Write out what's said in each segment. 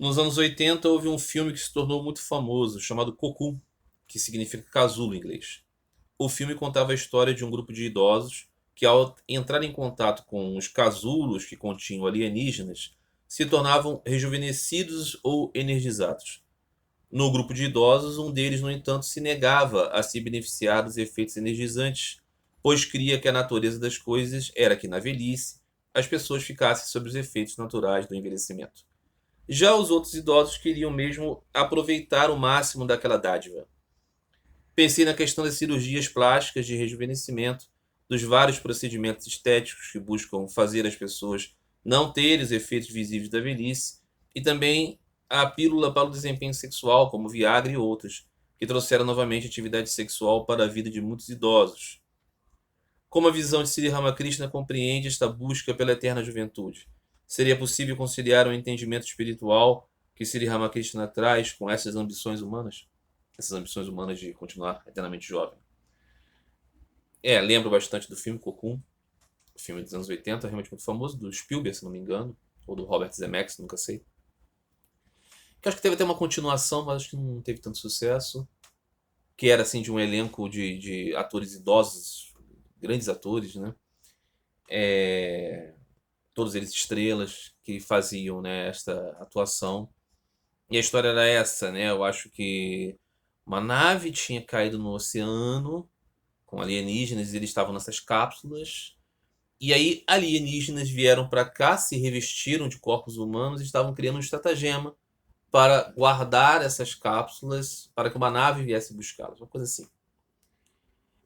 Nos anos 80 houve um filme que se tornou muito famoso, chamado Cocoon, que significa casulo em inglês. O filme contava a história de um grupo de idosos que, ao entrar em contato com os casulos que continham alienígenas, se tornavam rejuvenescidos ou energizados. No grupo de idosos, um deles, no entanto, se negava a se beneficiar dos efeitos energizantes, pois cria que a natureza das coisas era que, na velhice, as pessoas ficassem sob os efeitos naturais do envelhecimento. Já os outros idosos queriam mesmo aproveitar o máximo daquela dádiva. Pensei na questão das cirurgias plásticas de rejuvenescimento, dos vários procedimentos estéticos que buscam fazer as pessoas não terem os efeitos visíveis da velhice, e também a pílula para o desempenho sexual, como Viagra e outras, que trouxeram novamente atividade sexual para a vida de muitos idosos. Como a visão de Sri Ramakrishna compreende esta busca pela eterna juventude? Seria possível conciliar o entendimento espiritual que Sri Ramakrishna traz com essas ambições humanas? Essas ambições humanas de continuar eternamente jovem. Lembro bastante do filme Cocoon, o filme dos anos 80, realmente muito famoso, do Spielberg, se não me engano, ou do Robert Zemeckis, nunca sei. Que acho que teve até uma continuação, mas acho que não teve tanto sucesso. Que era assim de um elenco de atores idosos, grandes atores, né? Todos eles estrelas que faziam, né, esta atuação. E a história era essa, né? Eu acho que uma nave tinha caído no oceano com alienígenas, e eles estavam nessas cápsulas. E aí alienígenas vieram para cá, se revestiram de corpos humanos e estavam criando um estratagema para guardar essas cápsulas para que uma nave viesse buscá-las, uma coisa assim.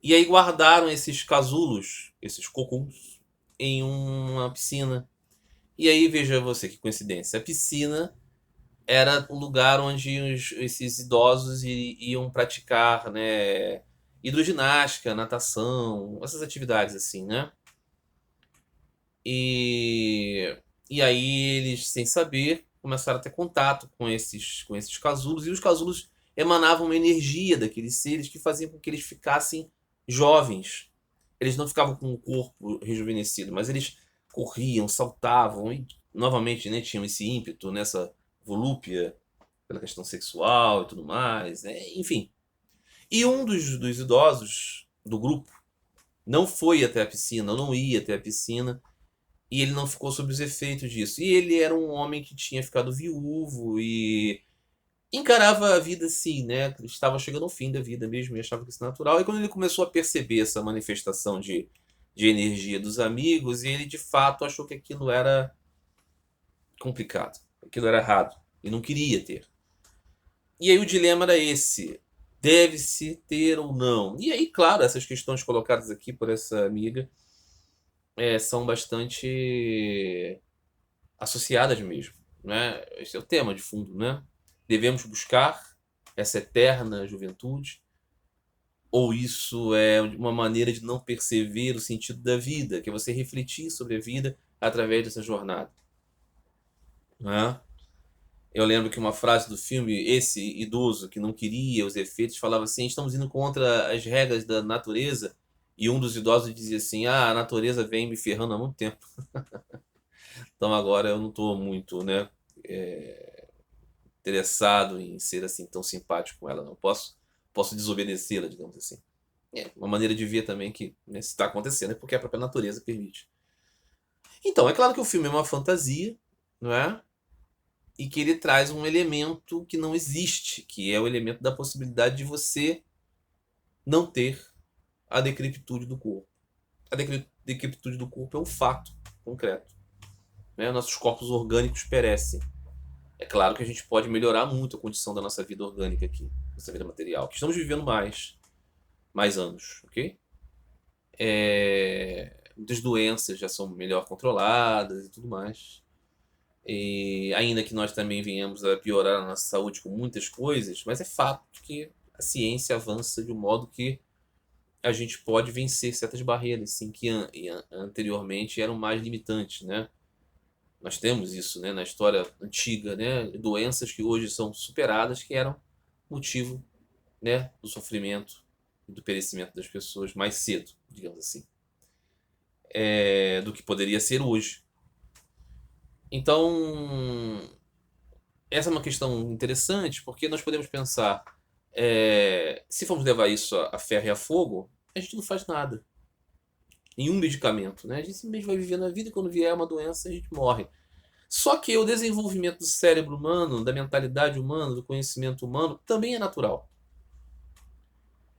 E aí guardaram esses casulos, esses cocuns, em uma piscina. E aí veja você que coincidência, a piscina era o lugar onde esses idosos iam praticar, né, hidroginástica, natação, essas atividades assim, né? E, e aí eles, sem saber, começaram a ter contato com esses casulos, e os casulos emanavam uma energia daqueles seres que faziam com que eles ficassem jovens. Eles não ficavam com o corpo rejuvenescido, mas eles corriam, saltavam e, novamente, né, tinham esse ímpeto, nessa volúpia pela questão sexual e tudo mais, né? Enfim. E um dos idosos do grupo não foi até a piscina, não ia até a piscina, e ele não ficou sob os efeitos disso. E ele era um homem que tinha ficado viúvo e encarava a vida assim, né? Estava chegando ao fim da vida mesmo e achava que isso é natural. E quando ele começou a perceber essa manifestação de energia dos amigos, ele de fato achou que aquilo era complicado, aquilo era errado e não queria ter. E aí o dilema era esse: deve-se ter ou não? E aí, claro, essas questões colocadas aqui por essa amiga são bastante associadas mesmo, né? Esse é o tema de fundo, né? Devemos buscar essa eterna juventude, ou isso é uma maneira de não perceber o sentido da vida, que é você refletir sobre a vida através dessa jornada, né? Eu lembro que uma frase do filme, esse idoso que não queria os efeitos, falava assim: estamos indo contra as regras da natureza. E um dos idosos dizia assim: ah, a natureza vem me ferrando há muito tempo. Então agora eu não estou muito, né, interessado em ser assim tão simpático com ela. Não posso desobedecê-la, digamos assim. É uma maneira de ver também que, né, se está acontecendo é porque a própria natureza permite. Então, é claro que o filme é uma fantasia, não é? E que ele traz um elemento que não existe, que é o elemento da possibilidade de você não ter a decrepitude do corpo. A decrepitude do corpo é um fato concreto, né? Nossos corpos orgânicos perecem. É claro que a gente pode melhorar muito a condição da nossa vida orgânica aqui, nossa vida material, que estamos vivendo mais anos, ok? Muitas doenças já são melhor controladas e tudo mais. E ainda que nós também venhamos a piorar a nossa saúde com muitas coisas, mas é fato que a ciência avança de um modo que a gente pode vencer certas barreiras, sim, que anteriormente eram mais limitantes, né? Nós temos isso, né, na história antiga, né? Doenças que hoje são superadas, que eram motivo, né, do sofrimento e do perecimento das pessoas mais cedo, digamos assim, do que poderia ser hoje. Então, essa é uma questão interessante, porque nós podemos pensar, se formos levar isso a ferro e a fogo, a gente não faz nada. Nenhum medicamento, né? A gente simplesmente vai vivendo a vida e quando vier uma doença a gente morre. Só que o desenvolvimento do cérebro humano, da mentalidade humana, do conhecimento humano, também é natural.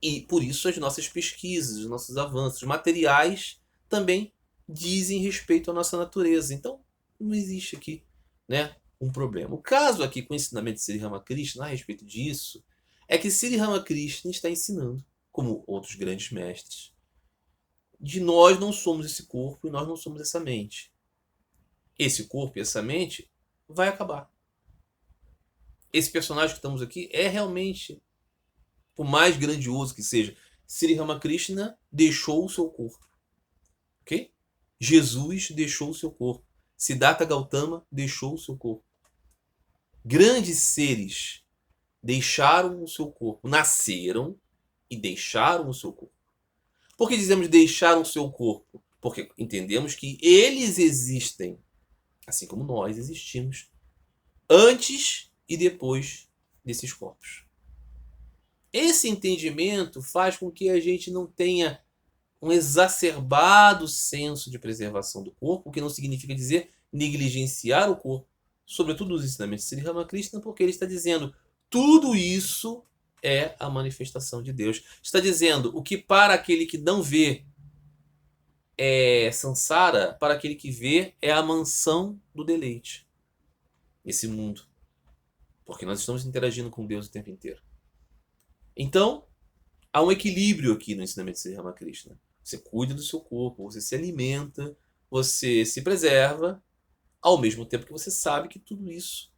E por isso as nossas pesquisas, os nossos avanços materiais também dizem respeito à nossa natureza. Então, não existe aqui, né, um problema. O caso aqui com o ensinamento de Sri Ramakrishna a respeito disso é que Sri Ramakrishna está ensinando, como outros grandes mestres, de nós não somos esse corpo e nós não somos essa mente. Esse corpo e essa mente vai acabar. Esse personagem que estamos aqui é realmente, por mais grandioso que seja, Sri Ramakrishna deixou o seu corpo. Ok? Jesus deixou o seu corpo. Siddhartha Gautama deixou o seu corpo. Grandes seres deixaram o seu corpo. Nasceram e deixaram o seu corpo. Por que dizemos deixaram o seu corpo? Porque entendemos que eles existem, assim como nós existimos, antes e depois desses corpos. Esse entendimento faz com que a gente não tenha um exacerbado senso de preservação do corpo, o que não significa dizer negligenciar o corpo, sobretudo nos ensinamentos de Sri Ramakrishna, porque ele está dizendo tudo isso é a manifestação de Deus. Está dizendo o que para aquele que não vê é samsara, para aquele que vê é a mansão do deleite. Esse mundo. Porque nós estamos interagindo com Deus o tempo inteiro. Então, há um equilíbrio aqui no ensinamento de Sri Ramakrishna. Você cuida do seu corpo, você se alimenta, você se preserva, ao mesmo tempo que você sabe que tudo isso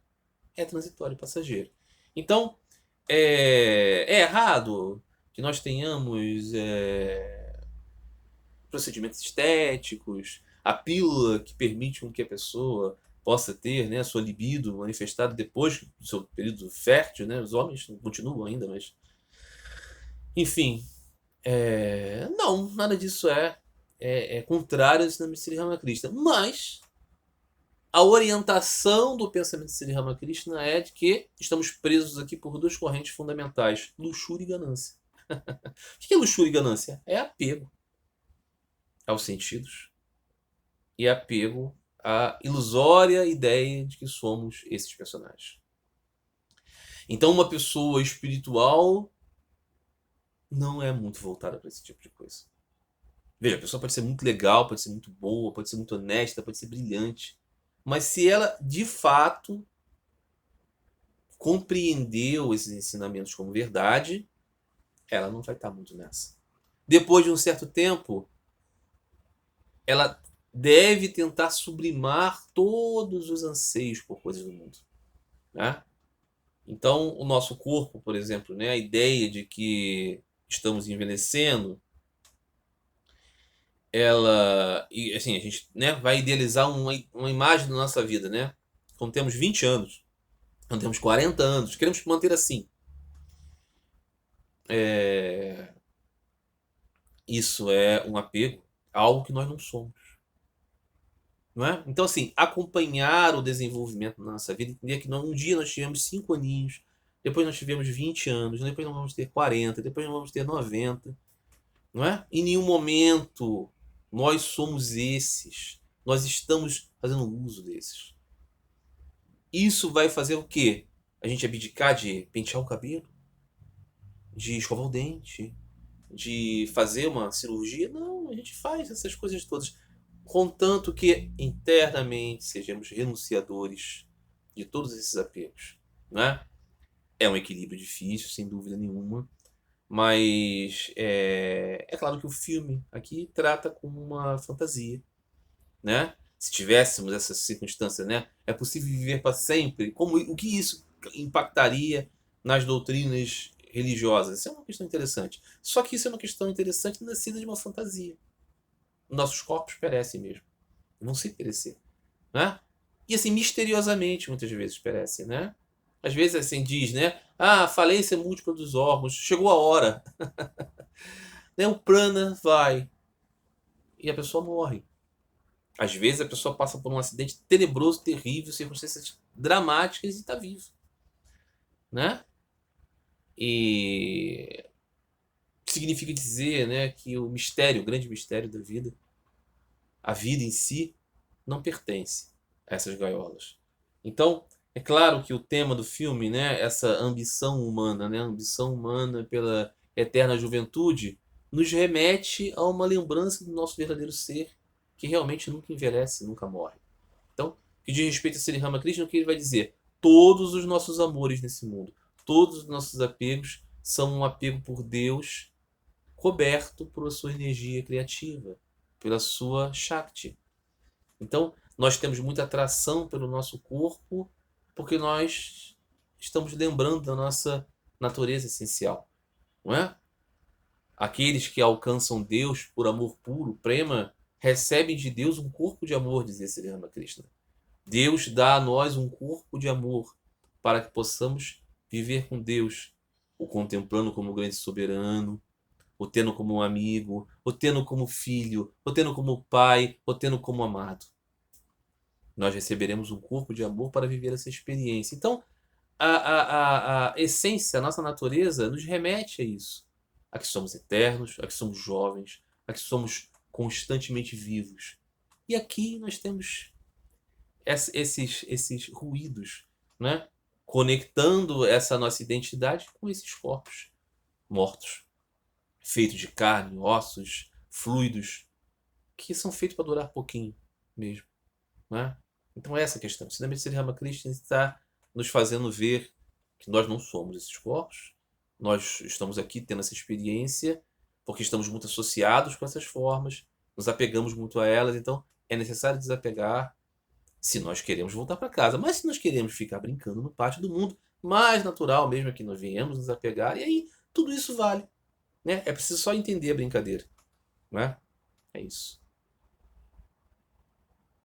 é transitório e passageiro. Então, é errado que nós tenhamos procedimentos estéticos, a pílula que permite que a pessoa possa ter, né, a sua libido manifestada depois do seu período fértil, né? Os homens continuam ainda, mas... Enfim, não, nada disso é contrário ao ensinamento de Sri Ramakrishna. Mas a orientação do pensamento de Sri Ramakrishna é de que estamos presos aqui por duas correntes fundamentais: luxúria e ganância. O que é luxúria e ganância? É apego aos sentidos e apego à ilusória ideia de que somos esses personagens. Então, uma pessoa espiritual não é muito voltada para esse tipo de coisa. Veja, a pessoa pode ser muito legal, pode ser muito boa, pode ser muito honesta, pode ser brilhante. Mas se ela, de fato, compreendeu esses ensinamentos como verdade, ela não vai estar muito nessa. Depois de um certo tempo, ela deve tentar sublimar todos os anseios por coisas do mundo, né? Então, o nosso corpo, por exemplo, né, a ideia de que estamos envelhecendo, e assim, a gente, né, vai idealizar uma imagem da nossa vida, né? Quando temos 20 anos, quando temos 40 anos, queremos manter assim. Isso é um apego a algo que nós não somos. Não é? Então, assim, acompanhar o desenvolvimento da nossa vida, entender que um dia nós tivemos 5 aninhos, depois nós tivemos 20 anos, depois nós vamos ter 40, depois nós vamos ter 90. Não é? Em nenhum momento nós somos esses. Nós estamos fazendo uso desses. Isso vai fazer o quê? A gente abdicar de pentear o cabelo? De escovar o dente? De fazer uma cirurgia? Não, a gente faz essas coisas todas. Contanto que internamente sejamos renunciadores de todos esses apegos. Né? É um equilíbrio difícil, sem dúvida nenhuma. Mas é claro que o filme aqui trata como uma fantasia. Né? Se tivéssemos essa circunstância, né? É possível viver para sempre? O que isso impactaria nas doutrinas religiosas? Isso é uma questão interessante. Só que isso é uma questão interessante nascida de uma fantasia. Nossos corpos perecem mesmo. Vão se perecer. Né? E assim, misteriosamente, muitas vezes perecem. Né? Às vezes assim diz, né? Falência múltipla dos órgãos. Chegou a hora. Né? O prana vai. E a pessoa morre. Às vezes a pessoa passa por um acidente tenebroso, terrível, circunstâncias dramáticas e está vivo, né? E significa dizer, né, que o mistério, o grande mistério da vida, a vida em si, não pertence a essas gaiolas. Então, é claro que o tema do filme, né, essa ambição humana, né, a ambição humana pela eterna juventude, nos remete a uma lembrança do nosso verdadeiro ser, que realmente nunca envelhece, nunca morre. Então, que diz respeito a Sri Ramakrishna, o que ele vai dizer? Todos os nossos amores nesse mundo, todos os nossos apegos são um apego por Deus coberto por sua energia criativa, pela sua Shakti. Então, nós temos muita atração pelo nosso corpo porque nós estamos lembrando da nossa natureza essencial, não é? Aqueles que alcançam Deus por amor puro, prema, recebem de Deus um corpo de amor, dizia Sri Ramakrishna. Deus dá a nós um corpo de amor para que possamos viver com Deus, o contemplando como grande soberano, o tendo como um amigo, o tendo como filho, o tendo como pai, o tendo como amado. Nós receberemos um corpo de amor para viver essa experiência. Então, a essência, a nossa natureza, nos remete a isso. A que somos eternos, a que somos jovens, a que somos constantemente vivos. E aqui nós temos esses ruídos, né? Conectando essa nossa identidade com esses corpos mortos, feitos de carne, ossos, fluidos, que são feitos para durar pouquinho mesmo, né? Então essa é a questão. O cinema de Sri Ramakrishna está nos fazendo ver que nós não somos esses corpos, nós estamos aqui tendo essa experiência porque estamos muito associados com essas formas, nos apegamos muito a elas, então é necessário desapegar se nós queremos voltar para casa. Mas se nós queremos ficar brincando no pátio do mundo, mais natural mesmo é que nós venhamos nos apegar, e aí tudo isso vale, né? É preciso só entender a brincadeira, né? É isso.